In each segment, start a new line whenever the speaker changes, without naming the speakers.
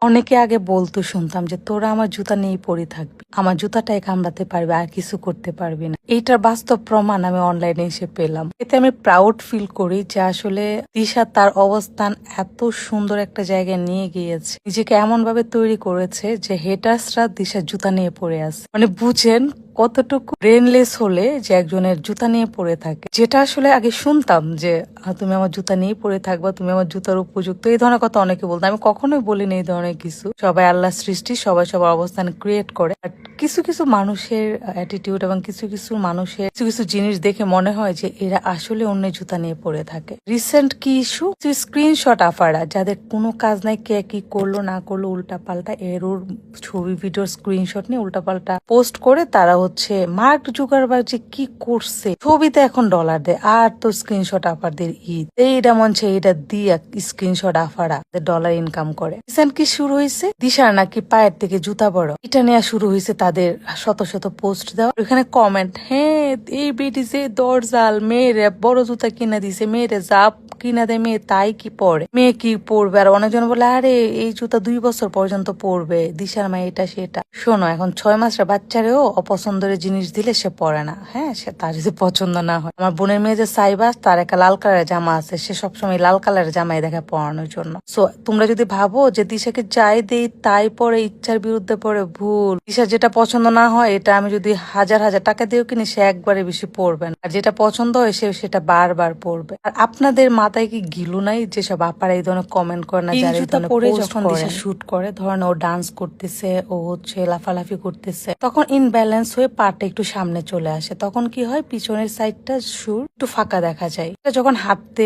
অনেকে আগে বলতো শুনতাম যে তোরা আমার জুতা নিয়েই পরে থাকবি, আমার জুতাটাই কামড়াতে পারবি, আর কিছু করতে পারবি না। এইটার বাস্তব প্রমাণ আমি অনলাইনে এসে পেলাম। এতে আমি প্রাউড ফিল করি যে আসলে দিশা তার অবস্থান এত সুন্দর একটা জায়গায় নিয়ে গিয়েছে, নিজেকে এমন ভাবে তৈরি করেছে যে হেটার্সরা দিশার জুতা নিয়ে পড়ে আছে। মানে বুঝেন কতটুকু ব্রেনলেস হলে যে একজনের জুতা নিয়ে পড়ে থাকে। যেটা আসলে আগে শুনতাম যে তুমি আমার জুতা নিয়ে পড়ে থাকবা, তুমি আমার জুতার উপযুক্ত, এই ধরনের কথা অনেকে বলতো। আমি কখনোই বলিনি এই ধরনের কিছু। সবাই আল্লাহ সৃষ্টি, সবাই সবার অবস্থান ক্রিয়েট করে। কিছু কিছু মানুষের অ্যাটিটিউড এবং কিছু কিছু মানুষের কিছু কিছু জিনিস দেখে মনে হয় যে এরা আসলে অন্য জুতা নিয়ে পড়ে থাকে। রিসেন্ট কি ইস্যু, স্ক্রিনশট আফারা, যাদের কোনো কাজ নাই, কে কি করলো না করলো উল্টা পাল্টা এর ওর ছবি ভিডিওর স্ক্রিনশট নিয়ে উল্টা পাল্টা পোস্ট করে তারা হচ্ছে মার্ক জুকারবার্গ যে কি করছে, ছবিতে এখন ডলার দেয়, আর তো স্ক্রিনশট আফারদের ঈদ, এইটা মঞ্চে এইটা দিয়ে স্ক্রিনশট আফারা ডলার ইনকাম করে। রিসেন্ট কি শুরু হয়েছে, দিশার নাকি পায়ের থেকে জুতা বড়, এটা নিয়ে শুরু হয়েছে তাদের শত শত পোস্ট দেওয়া, এখানে কমেন্ট, হ্যাঁ এই বেটি যে দরজাল মেয়েরে বড় জুতা কিনা দিছে, মেয়েরে জাপ কিনা দেয়, মেয়ে তাই কি পরে, মেয়ে কি পড়বে। আর অনেকজন বলে আরে এই জুতা 2 বছর পর্যন্ত পড়বে, দিশার মা এটা সেটা। শোনো, এখন 6 মাসের বাচ্চারেও অপছন্দের জিনিস দিলে সে পরে না। হ্যাঁ, সে তার যদি পছন্দ না হয়। আমার বোনের মেয়ে যে সাইবাস, তার একটা লাল কালারের জামা আছে, সে সবসময় লাল কালারের জামাই দেখে পরানোর জন্য। সো তোমরা যদি ভাবো যে দিশাকে যাই দেই তাই পরে, ইচ্ছার বিরুদ্ধে পরে, ভুল। দিশার যেটা পছন্দ না হয় এটা আমি যদি হাজার হাজার টাকা দিয়েও কিনি, সে একবারে বেশি পড়বে না। আর যেটা পছন্দ হয় সে সেটা বারবার পড়বে। আর আপনাদের মাথায় কি গিলু নাই যেসব আপারা এই ধরনের কমেন্ট করে না, যারা এই ধরনের পরে যখন দিশা শুট করে, ধরেন ও ডান্স করতেছে, ও হচ্ছে লাফালাফি করতেছে, তখন ইনব্যালেন্স হয়ে পাটা একটু সামনে চলে আসে, তখন কি হয় পিছনের সাইডটা সুর একটু ফাঁকা দেখা যায়। যখন হাঁটতে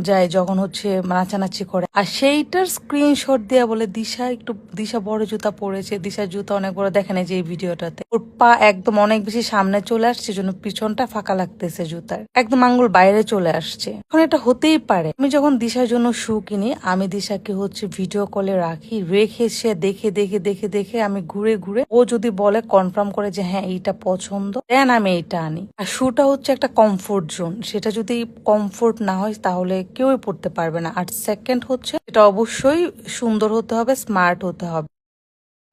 যায়, যখন হচ্ছে নাচানাচি করে, আর সেইটার স্ক্রিনশট দেয়া বলে দিশা বড় জুতা পরেছে, দিশার জুতা অনেক বড়, দেখেন এই যে এই ভিডিওটাতে ওর পা একদম অনেক বেশি সামনে চলে আসছে, জন্য পিছনটা ফাঁকা লাগতেছে, জুতার একদম আঙ্গুল বাইরে চলে আসছে। এখন এটা হতেই পারে। আমি যখন দিশার জন্য শু কিনি, আমি দিশাকে হচ্ছে ভিডিও কলে রাখি, রেখে সে দেখে দেখে দেখে দেখে আমি ঘুরে ঘুরে, ও যদি বলে কনফার্ম করে যে হ্যাঁ এইটা পছন্দ, দেন আমি এইটা আনি। আর শুটা হচ্ছে একটা কমফোর্ট জোন, সেটা যদি কমফোর্ট না হয় তাহলে কেউই পড়তে পারবে না। আর সেকেন্ড হচ্ছে এটা অবশ্যই সুন্দর হতে হবে, স্মার্ট হতে হবে।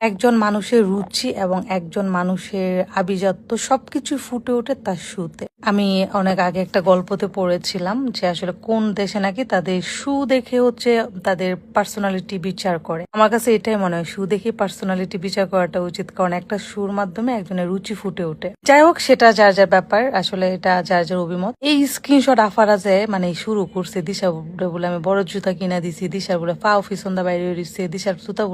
একজন মানুষের রুচি এবং একজন মানুষের আভিজাত্য সবকিছু ফুটে ওঠে তার শুতে। আমি অনেক আগে একটা গল্পতে পড়েছিলাম যে আসলে কোন দেশে নাকি তাদের শু দেখে হচ্ছে তাদের পার্সোনালিটি বিচার করে। আমার কাছে এটাই মনে হয়, শু দেখে পার্সোনালিটি বিচার করাটা উচিত, কারণ একটা শুর মাধ্যমে একজনের রুচি ফুটে ওঠে। যাই হোক, সেটা যার যার ব্যাপার, আসলে এটা যার যার অভিমত। এই স্ক্রিনশট আফারাজে মানে শুরু করছে দিশা বলে আমি বড় জুতা কিনা দিছি, দিশার বলে পা অফিস বাইরে দিচ্ছে, দিশার জুতা